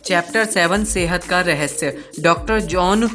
Chapter 7 सेहत का रहस्य। डॉक्टर जॉन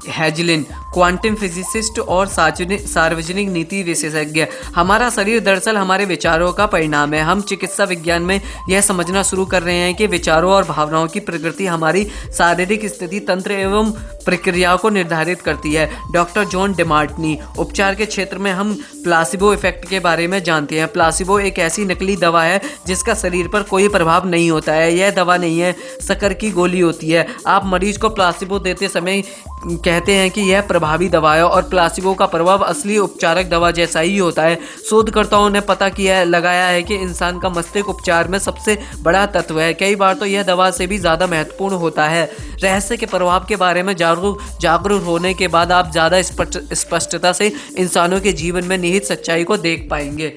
हैजलिन, क्वांटम फिजिसिस्ट और सार्वजनिक नीति विशेषज्ञ। हमारा शरीर दरअसल हमारे विचारों का परिणाम है। हम चिकित्सा विज्ञान में यह समझना शुरू कर रहे हैं कि विचारों और भावनाओं की प्रकृति हमारी शारीरिक स्थिति, तंत्र एवं प्रक्रियाओं को निर्धारित करती है। Doctor John Demartini. उपचार के क्षेत्र में हम प्लासिबो इफेक्ट के बारे में जानते हैं। प्लासिबो एक ऐसी नकली दवा है जिसका शरीर पर कोई प्रभाव नहीं होता है। यह दवा नहीं है, शक्कर की गोली होती है। आप मरीज को प्लासिबो देते समय कहते हैं कि यह प्रभावी दवा है और प्लासिबो का प्रभाव असली उपचारक दवा जैसा ही होता है। शोधकर्ताओं ने पता लगाया है कि इंसान का मस्तिष्क उपचार में सबसे बड़ा तत्व है। कई बार तो यह दवा से भी ज़्यादा महत्वपूर्ण होता है। रहस्य के प्रभाव के बारे में जागरूक होने के बाद आप ज़्यादा स्पष्टता से इंसानों के जीवन में निहित सच्चाई को देख पाएंगे,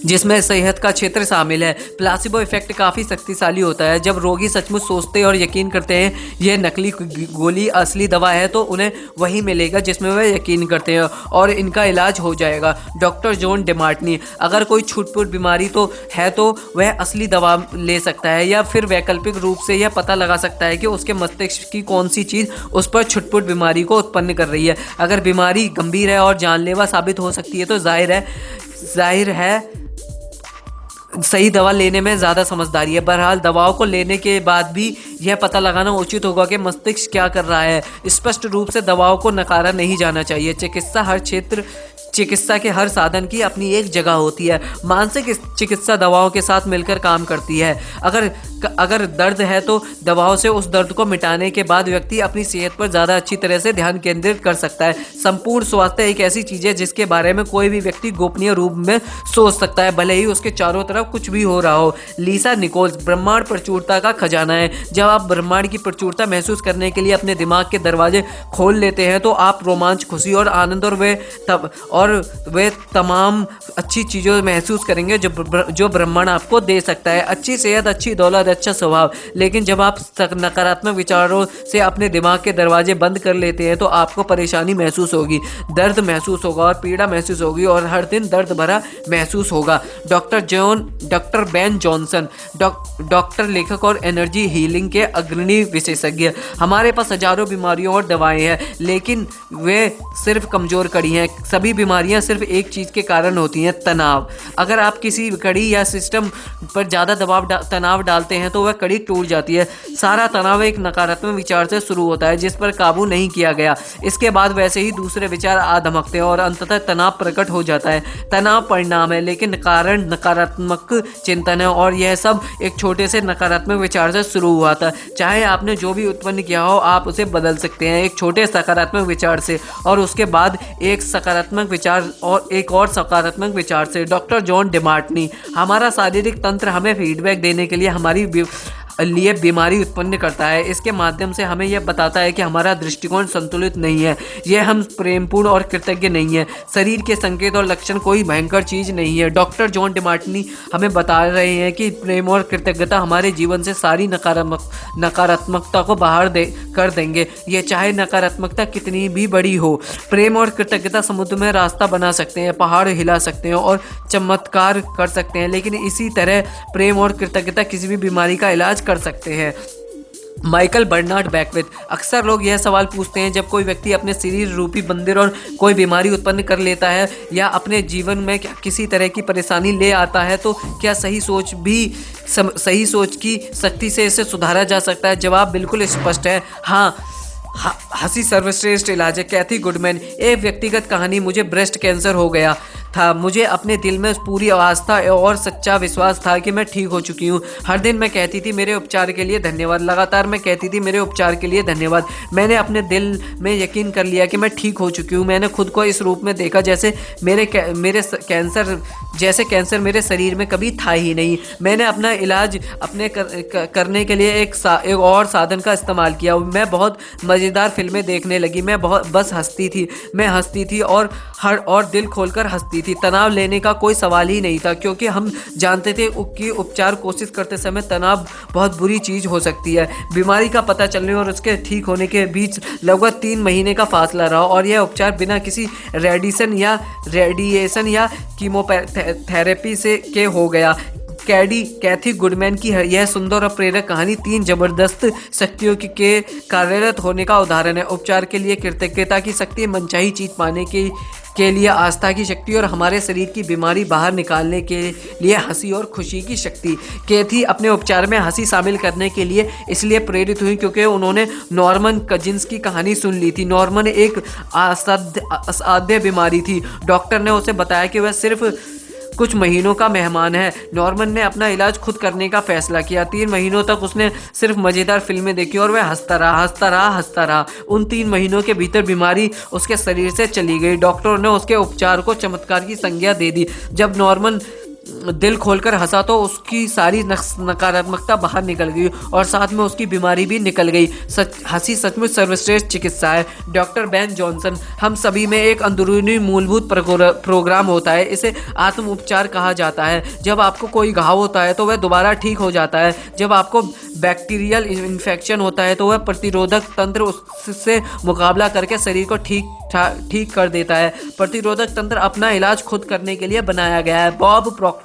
जिसमें सेहत का क्षेत्र शामिल है। प्लासिबो इफेक्ट काफ़ी शक्तिशाली होता है। जब रोगी सचमुच सोचते और यकीन करते हैं यह नकली गोली असली दवा है, तो उन्हें वही मिलेगा जिसमें वे यकीन करते हैं और इनका इलाज हो जाएगा। Doctor John Demartini. अगर कोई छूट-पूट बीमारी तो वह असली दवा ले सकता है या फिर वैकल्पिक रूप से यह पता लगा सकता है कि उसके मस्तिष्क की कौन सी चीज़ उस पर छुटपुट बीमारी को उत्पन्न कर रही है। अगर बीमारी गंभीर है और जानलेवा साबित हो सकती है तो जाहिर है सही दवा लेने में ज़्यादा समझदारी है। बहरहाल दवाओं को लेने के बाद भी यह पता लगाना उचित होगा कि मस्तिष्क क्या कर रहा है। स्पष्ट रूप से दवाओं को नकारा नहीं जाना चाहिए। चिकित्सा के हर साधन की अपनी एक जगह होती है। मानसिक चिकित्सा दवाओं के साथ मिलकर काम करती है। अगर दर्द है तो दवाओं से उस दर्द को मिटाने के बाद व्यक्ति अपनी सेहत पर ज़्यादा अच्छी तरह से ध्यान केंद्रित कर सकता है। संपूर्ण स्वास्थ्य एक ऐसी चीज़ है जिसके बारे में कोई भी व्यक्ति गोपनीय रूप में सोच सकता है, भले ही उसके चारों तरफ कुछ भी हो रहा हो। लिसा निकोल्स। ब्रह्मांड प्रचुरता का खजाना है। जब आप ब्रह्मांड की प्रचुरता महसूस करने के लिए अपने दिमाग के दरवाजे खोल लेते हैं तो आप रोमांच, खुशी और आनंद और वे तमाम अच्छी चीज़ों महसूस करेंगे जो ब्रह्मांड आपको दे सकता है। अच्छी सेहत, अच्छी दौलत, अच्छा स्वभाव। लेकिन जब आप नकारात्मक विचारों से अपने दिमाग के दरवाजे बंद कर लेते हैं तो आपको परेशानी महसूस होगी, दर्द महसूस होगा और पीड़ा महसूस होगी और हर दिन दर्द भरा महसूस होगा। Doctor Ben Jonson. डॉक्टर, लेखक और एनर्जी हीलिंग के अग्रणी विशेषज्ञ। हमारे पास हजारों बीमारियों और दवाएं हैं, लेकिन वे सिर्फ कमजोर कड़ी हैं। सभी बीमारियां सिर्फ एक चीज़ के कारण होती हैं, तनाव। अगर आप किसी कड़ी या सिस्टम पर ज़्यादा तनाव डालते हैं तो वह कड़ी टूट जाती है। सारा तनाव एक नकारात्मक विचार से शुरू होता है जिस पर काबू नहीं किया गया। इसके बाद वैसे ही दूसरे विचार आ धमकते हैं और अंततः तनाव प्रकट हो जाता है। तनाव परिणाम है, लेकिन कारण नकारात्मक चिंतन है और यह सब एक छोटे से नकारात्मक विचार से शुरू हुआ था। चाहे आपने जो भी उत्पन्न किया हो, आप उसे बदल सकते हैं एक छोटे सकारात्मक विचार से और उसके बाद एक सकारात्मक विचार और एक और सकारात्मक विचार से। Doctor John Demartini. हमारा शारीरिक तंत्र हमें फीडबैक देने के लिए हमारी लिए बीमारी उत्पन्न करता है। इसके माध्यम से हमें यह बताता है कि हमारा दृष्टिकोण संतुलित नहीं है, यह हम प्रेमपूर्ण और कृतज्ञ नहीं है। शरीर के संकेत और लक्षण कोई भयंकर चीज़ नहीं है। डॉक्टर जॉन डिमार्टनी हमें बता रहे हैं कि प्रेम और कृतज्ञता हमारे जीवन से सारी नकारात्मकता को बाहर कर देंगे, ये चाहे नकारात्मकता कितनी भी बड़ी हो। प्रेम और कृतज्ञता समुद्र में रास्ता बना सकते हैं, पहाड़ हिला सकते हैं और चमत्कार कर सकते हैं, लेकिन इसी तरह प्रेम और कृतज्ञता किसी भी बीमारी का इलाज कर सकते हैं। Michael Bernard Beckwith. अक्सर लोग यह सवाल पूछते हैं, जब कोई व्यक्ति अपने शरीर रूपी मंदिर और कोई बीमारी उत्पन्न कर लेता है या अपने जीवन में किसी तरह की परेशानी ले आता है, तो क्या सही सोच की शक्ति से इसे सुधारा जा सकता है? जवाब बिल्कुल स्पष्ट है, हाँ। हंसी सर्वश्रेष्ठ इलाज है। कैथी गुडमैन। एक व्यक्तिगत कहानी। मुझे ब्रेस्ट कैंसर हो गया था। मुझे अपने दिल में पूरी आस्था और सच्चा विश्वास था कि मैं ठीक हो चुकी हूँ। हर दिन मैं कहती थी मेरे उपचार के लिए धन्यवाद। लगातार मैं कहती थी मेरे उपचार के लिए धन्यवाद। मैंने अपने दिल में यकीन कर लिया कि मैं ठीक हो चुकी हूँ। मैंने खुद को इस रूप में देखा जैसे कैंसर मेरे शरीर में कभी था ही नहीं। मैंने अपना इलाज करने के लिए एक और साधन का इस्तेमाल किया। मैं बहुत मज़ेदार फिल्में देखने लगी। मैं बस हंसती थी और दिल खोलकर हंसती थी। तनाव लेने का कोई सवाल ही नहीं था, क्योंकि हम जानते थे कि उपचार कोशिश करते समय तनाव बहुत बुरी चीज़ हो सकती है। बीमारी का पता चलने और उसके ठीक होने के बीच लगभग 3 महीने का फासला रहा और यह उपचार बिना किसी रेडिएशन या कीमोथेरेपी के हो गया। कैथी गुडमैन की यह सुंदर और प्रेरक कहानी 3 जबरदस्त शक्तियों के कार्यरत होने का उदाहरण है। उपचार के लिए कृतज्ञता की शक्ति, मनचाही चीज पाने के लिए आस्था की शक्ति और हमारे शरीर की बीमारी बाहर निकालने के लिए हंसी और खुशी की शक्ति। कैथी अपने उपचार में हंसी शामिल करने के लिए इसलिए प्रेरित हुई क्योंकि उन्होंने नॉर्मन कजिन्स की कहानी सुन ली थी। नॉर्मन एक असाध्य बीमारी थी। डॉक्टर ने उसे बताया कि वह सिर्फ कुछ महीनों का मेहमान है। नॉर्मन ने अपना इलाज खुद करने का फैसला किया। 3 महीनों तक उसने सिर्फ मज़ेदार फिल्में देखी और वह हंसता रहा। उन 3 महीनों के भीतर बीमारी उसके शरीर से चली गई। डॉक्टरों ने उसके उपचार को चमत्कार की संज्ञा दे दी। जब नॉर्मन दिल खोलकर हंसा तो उसकी सारी नकारात्मकता बाहर निकल गई और साथ में उसकी बीमारी भी निकल गई। हंसी सचमुच सर्वश्रेष्ठ चिकित्सा है। Doctor Ben Jonson. हम सभी में एक अंदरूनी मूलभूत प्रोग्राम होता है, इसे आत्म उपचार कहा जाता है। जब आपको कोई घाव होता है तो वह दोबारा ठीक हो जाता है। जब आपको बैक्टीरियल इन्फेक्शन होता है तो वह प्रतिरोधक तंत्र उससे मुकाबला करके शरीर को ठीक कर देता है। प्रतिरोधक तंत्र अपना इलाज खुद करने के लिए बनाया गया है। Bob Procter.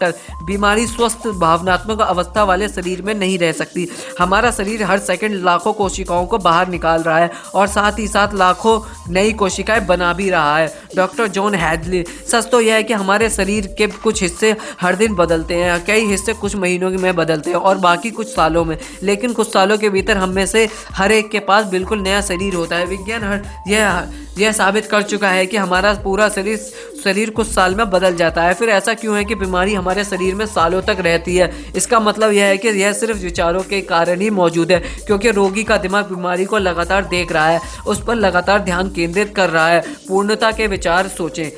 बीमारी स्वस्थ भावनात्मक अवस्था वाले शरीर में नहीं रह सकती। हमारा शरीर हर सेकंड लाखों कोशिकाओं को बाहर निकाल रहा है और साथ ही साथ लाखों नई कोशिकाएं बना भी रहा है। Doctor John हैजलिन। सच तो यह है कि हमारे शरीर के कुछ हिस्से हर दिन बदलते हैं, कई हिस्से कुछ महीनों में बदलते हैं और बाकी कुछ सालों में। लेकिन कुछ सालों के भीतर हम में से हर एक के पास बिल्कुल नया शरीर होता है। विज्ञान यह साबित कर चुका है कि हमारा पूरा शरीर कुछ साल में बदल जाता है। फिर ऐसा क्यों है कि बीमारी हमारे शरीर में सालों तक रहती है? इसका मतलब यह है कि यह सिर्फ विचारों के कारण ही मौजूद है, क्योंकि रोगी का दिमाग बीमारी को लगातार देख रहा है, उस पर लगातार ध्यान केंद्रित कर रहा है। पूर्णता के विचार सोचें।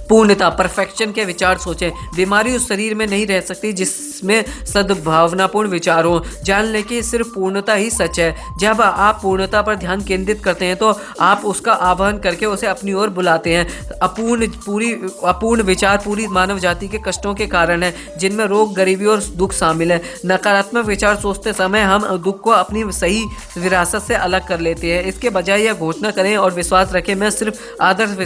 पूर्णता, परफेक्शन के विचार सोचें। बीमारी उस शरीर में नहीं रह सकती जिसमें सद्भावनापूर्ण विचार हो। जान लें कि सिर्फ पूर्णता ही सच है। जब आप पूर्णता पर ध्यान केंद्रित करते हैं तो आप उसका आह्वान करके उसे अपनी ओर बुलाते हैं। अपूर्ण विचार पूरी मानव जाति के कष्टों के कारण है, जिनमें रोग, गरीबी और दुख शामिल है। नकारात्मक विचार सोचते समय हम दुख को अपनी सही विरासत से अलग कर लेते हैं। इसके बजाय यह घोषणा करें और विश्वास रखें, मैं सिर्फ आदर्श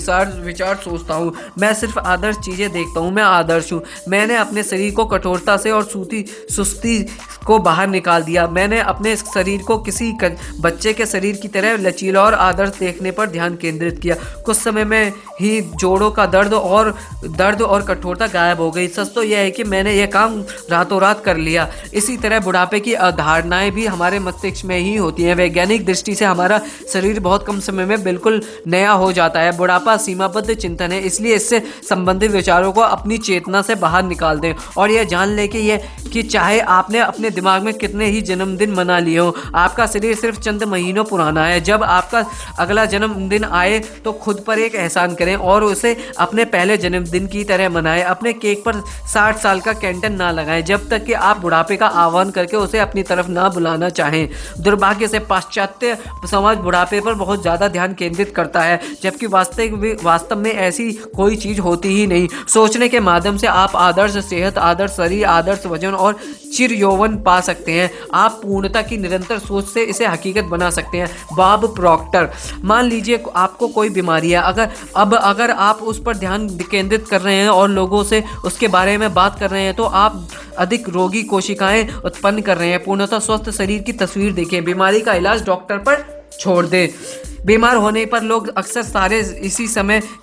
विचार सोचता हूँ, मैं सिर्फ आदर्श चीजें देखता हूँ, मैं आदर्श हूँ। मैंने अपने शरीर को कठोरता से और सुस्ती को बाहर निकाल दिया। मैंने अपने शरीर को किसी बच्चे के शरीर की तरह लचीला और आदर्श देखने पर ध्यान केंद्रित किया। कुछ समय में ही जोड़ों का दर्द और कठोरता गायब हो गई। सच तो यह है कि मैंने यह काम रातों रात कर लिया। इसी तरह बुढ़ापे की अवधारणाएं भी हमारे मस्तिष्क में ही होती हैं। वैज्ञानिक दृष्टि से हमारा शरीर बहुत कम समय में बिल्कुल नया हो जाता है। बुढ़ापा सीमाबद्ध चिंतन है, इसलिए इससे संबंधित विचारों को अपनी चेतना से बाहर निकाल दें और यह जान लें कि चाहे आपने अपने दिमाग में कितने ही जन्मदिन मना लिए हो, आपका शरीर सिर्फ चंद महीनों पुराना है। जब आपका अगला जन्मदिन आए तो खुद पर एक एहसान करें और उसे अपने पहले जन्मदिन की तरह मनाएं। अपने केक पर 60 साल का कैंटन ना लगाएं जब तक कि आप बुढ़ापे का आह्वान करके उसे अपनी तरफ ना बुलाना चाहें। दुर्भाग्य से पाश्चात्य समाज बुढ़ापे पर बहुत ज़्यादा ध्यान केंद्रित करता है, जबकि वास्तव में ऐसी कोई चीज़ होती ही नहीं। सोचने के माध्यम से आप आदर्श सेहत, आदर्श शरीर, आदर्श वजन और चिर यौवन पा सकते हैं। आप पूर्णता की निरंतर सोच से इसे हकीकत बना सकते हैं। Bob Procter. मान लीजिए आपको कोई बीमारी है, अगर आप उस पर ध्यान केंद्रित कर रहे हैं और लोगों से उसके बारे में बात कर रहे हैं तो आप अधिक रोगी कोशिकाएं उत्पन्न कर रहे हैं। पूर्णतः स्वस्थ शरीर की तस्वीर देखें। बीमारी का इलाज डॉक्टर पर छोड़ दें। बीमार होने पर लोग अक्सर सारे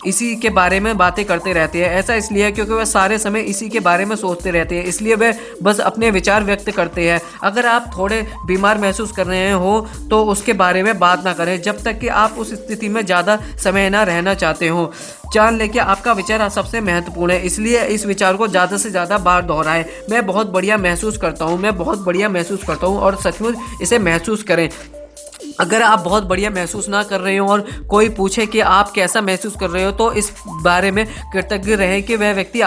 इसी के बारे में बातें करते रहते हैं। ऐसा इसलिए है क्योंकि वह सारे समय इसी के बारे में सोचते रहते हैं, इसलिए वे बस अपने विचार व्यक्त करते हैं। अगर आप थोड़े बीमार महसूस कर रहे हो तो उसके बारे में बात ना करें जब तक कि आप उस स्थिति में ज़्यादा समय ना रहना चाहते हो। जान लें कि आपका विचार सबसे महत्वपूर्ण है, इसलिए इस विचार को ज़्यादा से ज़्यादा बार दोहराएं। मैं बहुत बढ़िया महसूस करता हूँ, मैं बहुत बढ़िया महसूस करता हूँ और सचमुच इसे महसूस करें। अगर आप बहुत बढ़िया महसूस ना कर रहे हो और कोई पूछे कि आप कैसा महसूस कर रहे हो तो इस बारे में कृतज्ञ रहें कि वह व्यक्ति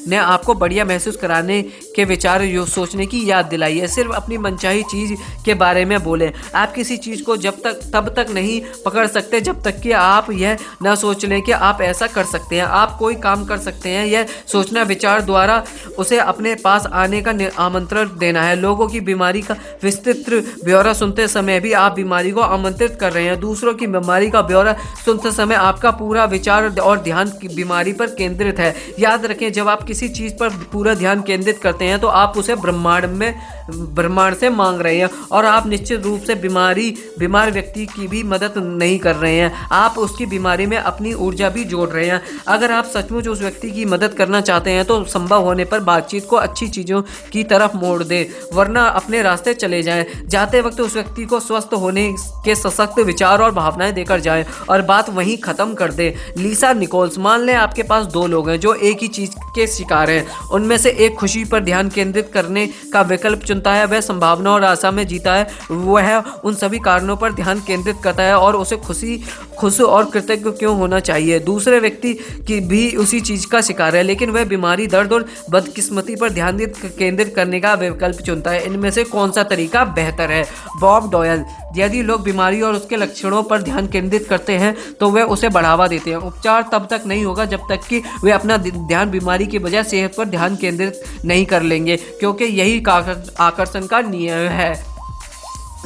ने आपको बढ़िया महसूस कराने के विचार सोचने की याद दिलाई है। सिर्फ अपनी मनचाही चीज़ के बारे में बोलें। आप किसी चीज़ को तब तक नहीं पकड़ सकते जब तक कि आप यह ना सोच लें कि आप ऐसा कर सकते हैं। आप कोई काम कर सकते हैं, यह सोचना विचार द्वारा उसे अपने पास आने का आमंत्रण देना है। लोगों की बीमारी का विस्तृत ब्यौरा सुनते समय भी आप बीमारी को आमंत्रित कर रहे हैं। दूसरों की बीमारी का ब्यौरा सुनते समय आपका पूरा विचार और ध्यान की बीमारी पर केंद्रित है। याद रखें, जब आप किसी चीज़ पर पूरा ध्यान केंद्रित करते हैं तो आप उसे ब्रह्मांड से मांग रहे हैं, और आप निश्चित रूप से बीमार व्यक्ति की भी मदद नहीं कर रहे हैं, आप उसकी बीमारी में अपनी ऊर्जा भी जोड़ रहे हैं। अगर आप सचमुच उस व्यक्ति की मदद करना चाहते हैं तो संभव होने पर बातचीत को अच्छी चीज़ों की तरफ मोड़ दें, वरना अपने रास्ते चले जाएं। जाते वक्त उस व्यक्ति को स्वस्थ होने के सशक्त विचार और भावनाएं देकर जाएं और बात वहीं ख़त्म कर दें। लिसा निकोल्स, मान लें आपके पास दो लोग हैं जो एक ही चीज़ के शिकार हैं। उनमें से एक खुशी पर ध्यान केंद्रित करने का विकल्प चुनता है, वह संभावना और आशा में जीता है, वह उन सभी कारणों पर ध्यान केंद्रित करता है और उसे खुश और कृतज्ञ क्यों होना चाहिए। दूसरे व्यक्ति की भी उसी चीज़ का शिकार है, लेकिन वह बीमारी, दर्द और बदकिस्मती पर ध्यान केंद्रित करने का विकल्प चुनता है। इनमें से कौन सा तरीका बेहतर है? बॉब डॉयल, यदि लोग बीमारी और उसके लक्षणों पर ध्यान केंद्रित करते हैं तो वे उसे बढ़ावा देते हैं। उपचार तब तक नहीं होगा जब तक कि वे अपना ध्यान बीमारी की बजाय सेहत पर ध्यान केंद्रित नहीं कर लेंगे, क्योंकि यही आकर्षण का नियम है।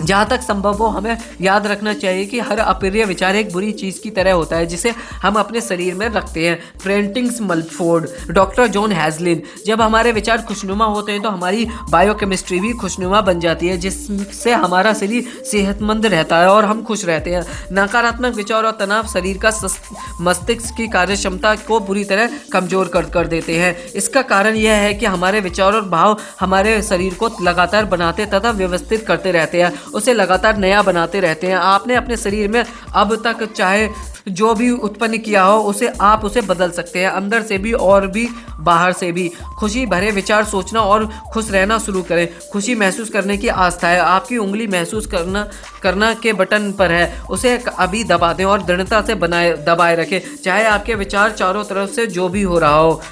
जहाँ तक संभव हो, हमें याद रखना चाहिए कि हर अप्रिय विचार एक बुरी चीज़ की तरह होता है जिसे हम अपने शरीर में रखते हैं। फ्रेंटिंग्स मल्फोर्ड, डॉक्टर जॉन हैजलिन, जब हमारे विचार खुशनुमा होते हैं तो हमारी बायोकेमिस्ट्री भी खुशनुमा बन जाती है, जिससे हमारा शरीर सेहतमंद रहता है और हम खुश रहते हैं। नकारात्मक विचार और तनाव शरीर का मस्तिष्क की कार्यक्षमता को बुरी तरह कमज़ोर कर देते हैं। इसका कारण यह है कि हमारे विचार और भाव हमारे शरीर को लगातार बनाते तथा व्यवस्थित करते रहते हैं, उसे लगातार नया बनाते रहते हैं। आपने अपने शरीर में अब तक चाहे जो भी उत्पन्न किया हो आप उसे बदल सकते हैं, अंदर से भी और भी बाहर से भी। खुशी भरे विचार सोचना और खुश रहना शुरू करें। खुशी महसूस करने की आस्था है, आपकी उंगली महसूस करना के बटन पर है, उसे अभी दबा दें और दृढ़ता से दबाए रखें, चाहे आपके विचार चारों तरफ से जो भी हो रहा हो।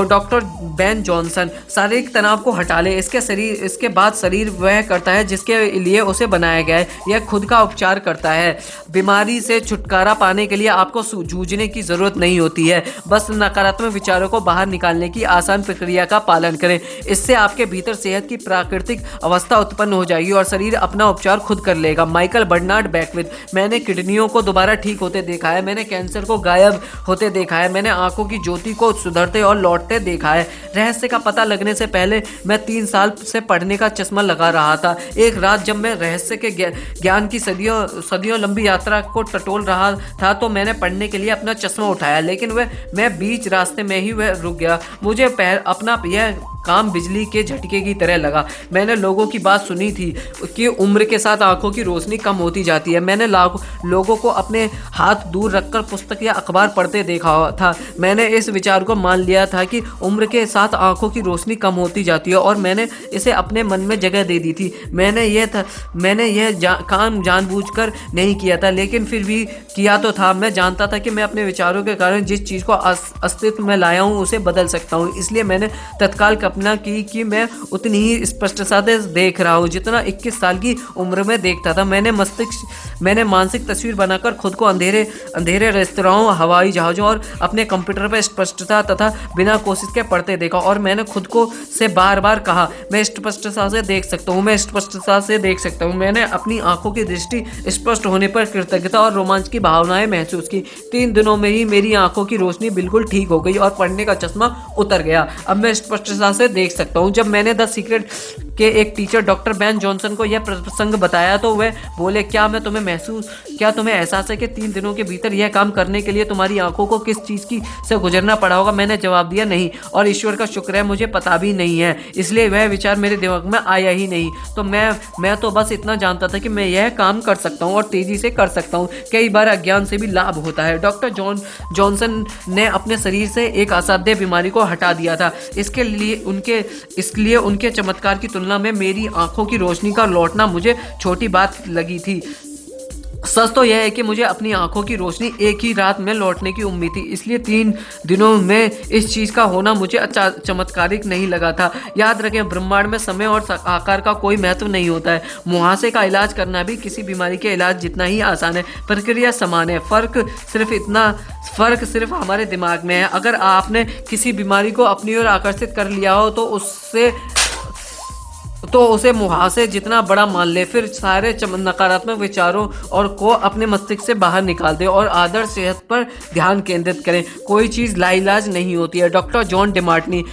डॉक्टर बेन जॉनसन, शारीरिक तनाव को हटा ले, इसके बाद शरीर वह करता है जिसके लिए उसे बनाया गया है, यह खुद का उपचार करता है। बीमारी से छुटकारा पाने के लिए आपको जूझने की ज़रूरत नहीं होती है, बस नकारात्मक विचारों को बाहर निकालने की आसान प्रक्रिया का पालन करें। इससे आपके भीतर सेहत की प्राकृतिक अवस्था उत्पन्न हो जाएगी और शरीर अपना उपचार खुद कर लेगा। माइकल बर्नार्ड बैकविथ, मैंने किडनियों को दोबारा ठीक होते देखा है, मैंने कैंसर को गायब होते देखा है, मैंने आंखों की ज्योति को सुधरते और लौटते देखा है। रहस्य का पता लगने से पहले मैं 3 साल से पढ़ने का चश्मा लगा रहा था। एक रात जब मैं रहस्य के ज्ञान की सदियों लंबी यात्रा को टटोल रहा था तो मैंने पढ़ने के लिए अपना चश्मा उठाया, लेकिन मैं बीच रास्ते में ही रुक गया। मुझे अपना यह काम बिजली के झटके की तरह लगा। मैंने लोगों की बात सुनी थी कि उम्र के साथ आंखों की रोशनी कम होती जाती है। मैंने लोगों को अपने हाथ दूर रखकर पुस्तक या अखबार पढ़ते देखा था। मैंने इस विचार को मान लिया था कि उम्र के साथ आंखों की रोशनी कम होती जाती है और मैंने इसे अपने मन में जगह दे दी थी। मैंने यह काम जानबूझकर नहीं किया था, लेकिन फिर भी किया तो था। मैं जानता था कि मैं अपने विचारों के कारण जिस चीज़ को अस्तित्व में लाया हूँ उसे बदल सकता हूँ। इसलिए मैंने तत्काल कल्पना की कि मैं उतनी ही स्पष्टता से देख रहा हूँ जितना 21 साल की उम्र में देखता था। मैंने मानसिक तस्वीर बनाकर खुद को अंधेरे रेस्तराओं, हवाई जहाज़ों और अपने कंप्यूटर पर स्पष्टता तथा बिना कोशिश के पढ़ते देखा, और मैंने खुद को से बार बार कहा, मैं स्पष्टता से देख सकता हूँ, मैं स्पष्टता से देख सकता हूँ। मैंने अपनी आंखों की दृष्टि स्पष्ट होने पर कृतज्ञता और रोमांच की भावनाएं महसूस की। 3 दिनों में ही मेरी आंखों की रोशनी बिल्कुल ठीक हो गई और पढ़ने का चश्मा उतर गया। अब मैं स्पष्टता से देख सकता हूँ। जब मैंने द सीक्रेट के एक टीचर डॉक्टर बेन जॉनसन को यह प्रसंग बताया तो वे बोले, क्या तुम्हें एहसास है कि 3 दिनों के भीतर यह काम करने के लिए तुम्हारी आंखों को किस चीज़ से गुजरना पड़ा होगा? मैंने जवाब दिया, नहीं, और ईश्वर का शुक्र है मुझे पता भी नहीं है, इसलिए वह विचार मेरे दिमाग में आया ही नहीं। तो मैं तो बस इतना जानता था कि मैं यह काम कर सकता हूँ और तेज़ी से कर सकता हूँ। कई बार अज्ञान से भी लाभ होता है। डॉक्टर जॉनसन ने अपने शरीर से एक असाध्य बीमारी को हटा दिया था। इसलिए उनके चमत्कार की तुलना में मेरी आंखों की रोशनी का लौटना मुझे छोटी बात लगी थी। सच तो यह है कि मुझे अपनी आंखों की रोशनी एक ही रात में लौटने की उम्मीद थी, इसलिए 3 दिनों में इस चीज़ का होना मुझे चमत्कारिक नहीं लगा था। याद रखें, ब्रह्मांड में समय और आकार का कोई महत्व नहीं होता है। मुहासे का इलाज करना भी किसी बीमारी के इलाज जितना ही आसान है। प्रक्रिया समान है, फ़र्क सिर्फ हमारे दिमाग में है। अगर आपने किसी बीमारी को अपनी ओर आकर्षित कर लिया हो तो तो उसे मुहासे जितना बड़ा मान ले, फिर सारे नकारात्मक विचारों और को अपने मस्तिष्क से बाहर निकाल दे और आदर्श सेहत पर ध्यान केंद्रित करें। कोई चीज़ लाइलाज नहीं होती है। Doctor John Demartini.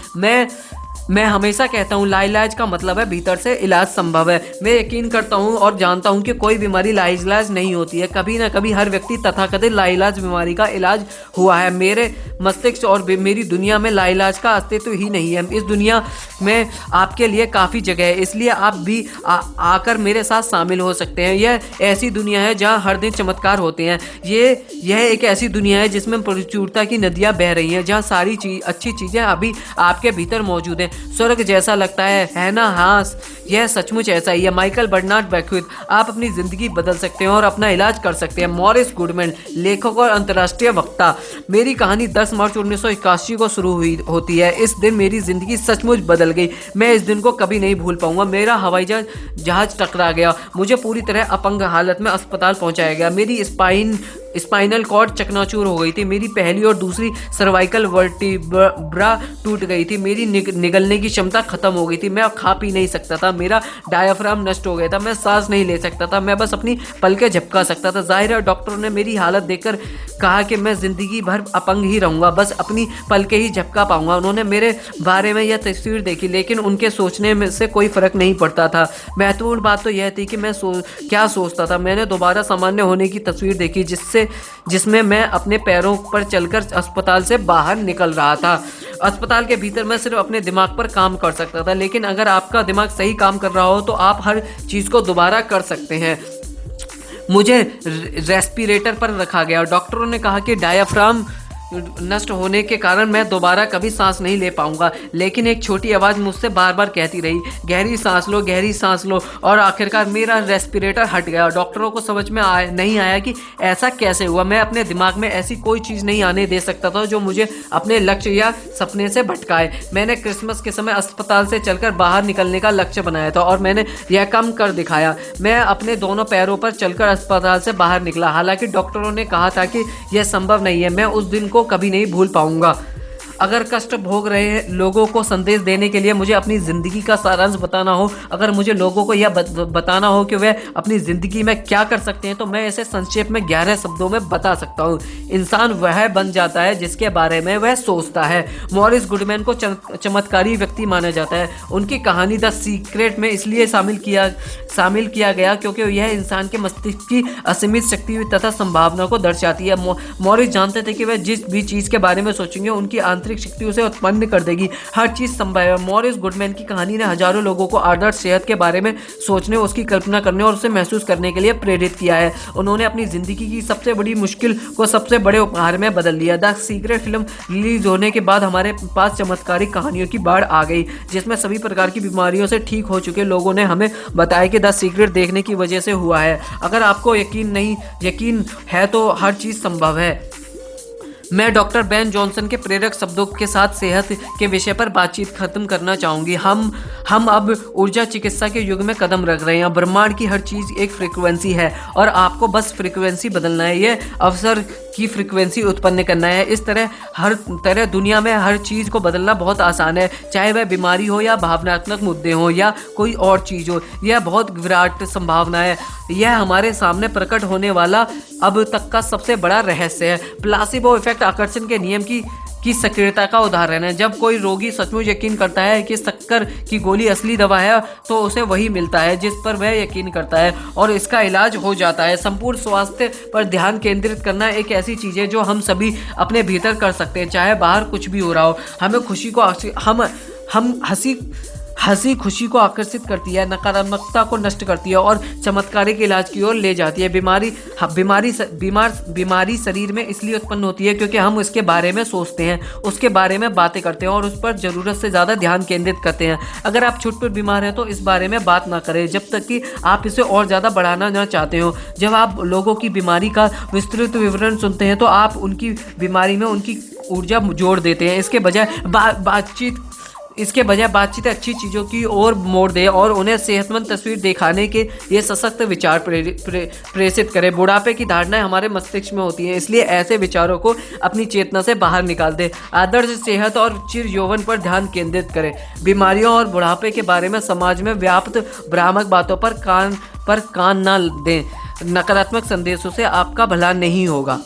मैं हमेशा कहता हूँ लाइलाज का मतलब है भीतर से इलाज संभव है। मैं यकीन करता हूँ और जानता हूँ कि कोई बीमारी लाइलाज नहीं होती है। कभी ना कभी हर व्यक्ति तथाकथित लाइलाज बीमारी का इलाज हुआ है। मेरे मस्तिष्क और मेरी दुनिया में लाइलाज का अस्तित्व ही नहीं है। इस दुनिया में आपके लिए काफ़ी जगह है, इसलिए आप भी आकर मेरे साथ शामिल हो सकते हैं। यह ऐसी दुनिया है जहाँ हर दिन चमत्कार होते हैं। यह एक ऐसी दुनिया है जिसमें प्रचुरता की नदियाँ बह रही हैं, जहाँ सारी अच्छी चीज़ें अभी आपके भीतर मौजूद हैं। स्वर्ग जैसा लगता है ना? हाँ, यह सचमुच ऐसा ही है। Michael Bernard Beckwith. आप अपनी ज़िंदगी बदल सकते हैं और अपना इलाज कर सकते हैं। मॉरिस गुडमैन, लेखक और अंतर्राष्ट्रीय वक्ता। मेरी कहानी 10 मार्च 1981 को शुरू होती है। इस दिन मेरी ज़िंदगी सचमुच बदल गई। मैं इस दिन को कभी नहीं भूल पाऊंगा। मेरा हवाई जहाज टकरा गया। मुझे पूरी तरह अपंग हालत में अस्पताल पहुंचाया गया। मेरी स्पाइनल कॉर्ड चकनाचूर हो गई थी। मेरी पहली और दूसरी सर्वाइकल वर्टिब्रा टूट गई थी। मेरी निगलने की क्षमता खत्म हो गई थी। मैं खा पी नहीं सकता था। मेरा डायाफ्राम नष्ट हो गया था। मैं सांस नहीं ले सकता था। मैं बस अपनी पलकें झपका सकता था। जाहिर है डॉक्टरों ने मेरी हालत देखकर कहा कि मैं जिंदगी भर अपंग ही रहूंगा, बस अपनी पलकें ही झपका पाऊंगा। उन्होंने मेरे बारे में यह तस्वीर देखी, लेकिन उनके सोचने में से कोई फर्क नहीं पड़ता था। महत्वपूर्ण बात तो यह थी कि मैं क्या सोचता था। मैंने दोबारा सामान्य होने की तस्वीर देखी, जिसमें मैं अपने पैरों पर चलकर अस्पताल से बाहर निकल रहा था। अस्पताल के भीतर मैं सिर्फ अपने दिमाग पर काम कर सकता था, लेकिन अगर आपका दिमाग सही काम कर रहा हो तो आप हर चीज़ को दोबारा कर सकते हैं। मुझे रेस्पिरेटर पर रखा गया। डॉक्टरों ने कहा कि डायाफ्राम नष्ट होने के कारण मैं दोबारा कभी सांस नहीं ले पाऊंगा, लेकिन एक छोटी आवाज़ मुझसे बार बार कहती रही, गहरी सांस लो, गहरी सांस लो। और आखिरकार मेरा रेस्पिरेटर हट गया। डॉक्टरों को समझ में नहीं आया कि ऐसा कैसे हुआ। मैं अपने दिमाग में ऐसी कोई चीज़ नहीं आने दे सकता था जो मुझे अपने लक्ष्य या सपने से भटकाए। मैंने क्रिसमस के समय अस्पताल से चलकर बाहर निकलने का लक्ष्य बनाया था और मैंने यह कम कर दिखाया। मैं अपने दोनों पैरों पर चलकर अस्पताल से बाहर निकला। हालांकि डॉक्टरों ने कहा था कि यह संभव नहीं है। मैं उस दिन को कभी नहीं भूल पाऊंगा। अगर कष्ट भोग रहे लोगों को संदेश देने के लिए मुझे अपनी ज़िंदगी का सारांश बताना हो, अगर मुझे लोगों को यह बताना हो कि वे अपनी ज़िंदगी में क्या कर सकते हैं, तो मैं इसे संक्षेप में 11 शब्दों में बता सकता हूँ। इंसान वह बन जाता है जिसके बारे में वह सोचता है। मॉरिस गुडमैन को चमत्कारी व्यक्ति माना जाता है। उनकी कहानी द सीक्रेट में इसलिए शामिल किया गया क्योंकि यह इंसान के मस्तिष्क की असीमित शक्ति तथा संभावना को दर्शाती है। मॉरिस जानते थे कि वह जिस भी चीज़ के बारे में सोचेंगे उनकी आंतरिक शक्ति उसे उत्पन्न कर देगी। हर चीज संभव है। मॉरिस गुडमैन की कहानी ने हजारों लोगों को आदर्श सेहत के बारे में सोचने, उसकी कल्पना करने और उसे महसूस करने के लिए प्रेरित किया है। उन्होंने अपनी जिंदगी की सबसे बड़ी मुश्किल को सबसे बड़े उपहार में बदल दिया। द सीक्रेट फिल्म रिलीज होने के बाद हमारे पास चमत्कारिक कहानियों की बाढ़ आ गई, जिसमें सभी प्रकार की बीमारियों से ठीक हो चुके लोगों ने हमें बताया कि द सीक्रेट देखने की वजह से हुआ है। अगर आपको यकीन है तो हर चीज संभव है। मैं डॉक्टर बेन जॉनसन के प्रेरक शब्दों के साथ सेहत के विषय पर बातचीत खत्म करना चाहूँगी। हम अब ऊर्जा चिकित्सा के युग में कदम रख रहे हैं। ब्रह्मांड की हर चीज़ एक फ्रीक्वेंसी है और आपको बस फ्रीक्वेंसी बदलना है। यह अवसर की फ्रीक्वेंसी उत्पन्न करना है। इस तरह हर तरह दुनिया में हर चीज़ को बदलना बहुत आसान है, चाहे वह बीमारी हो या भावनात्मक मुद्दे हो या कोई और चीज़ हो। यह बहुत विराट संभावना है। यह हमारे सामने प्रकट होने वाला अब तक का सबसे बड़ा रहस्य है। प्लासिबो इफेक्ट आकर्षण के नियम की सक्रियता का उदाहरण है। जब कोई रोगी सचमुच यकीन करता है कि शक्कर की गोली असली दवा है, तो उसे वही मिलता है जिस पर वह यकीन करता है और इसका इलाज हो जाता है। संपूर्ण स्वास्थ्य पर ध्यान केंद्रित करना एक ऐसी चीज़ है जो हम सभी अपने भीतर कर सकते हैं, चाहे बाहर कुछ भी हो रहा हो। हमें खुशी को हंसी खुशी को आकर्षित करती है, नकारात्मकता को नष्ट करती है और चमत्कारिक इलाज की ओर ले जाती है। बीमारी शरीर में इसलिए उत्पन्न होती है क्योंकि हम उसके बारे में सोचते हैं, उसके बारे में बातें करते हैं और उस पर ज़रूरत से ज़्यादा ध्यान केंद्रित करते हैं। अगर आप छुट पर बीमार हैं तो इस बारे में बात ना करें जब तक कि आप इसे और ज़्यादा बढ़ाना ना चाहते हो। जब आप लोगों की बीमारी का विस्तृत विवरण सुनते हैं तो आप उनकी बीमारी में उनकी ऊर्जा जोड़ देते हैं। इसके बजाय बातचीत इसके बजाय बातचीत अच्छी चीज़ों की ओर मोड़ दे और उन्हें सेहतमंद तस्वीर दिखाने के ये सशक्त विचार प्रेषित करे। बुढ़ापे की धारणाएं हमारे मस्तिष्क में होती हैं, इसलिए ऐसे विचारों को अपनी चेतना से बाहर निकाल दे। आदर्श सेहत और चिर यौवन पर ध्यान केंद्रित करें। बीमारियों और बुढ़ापे के बारे में समाज में व्याप्त भ्रामक बातों पर कान न दें। नकारात्मक संदेशों से आपका भला नहीं होगा।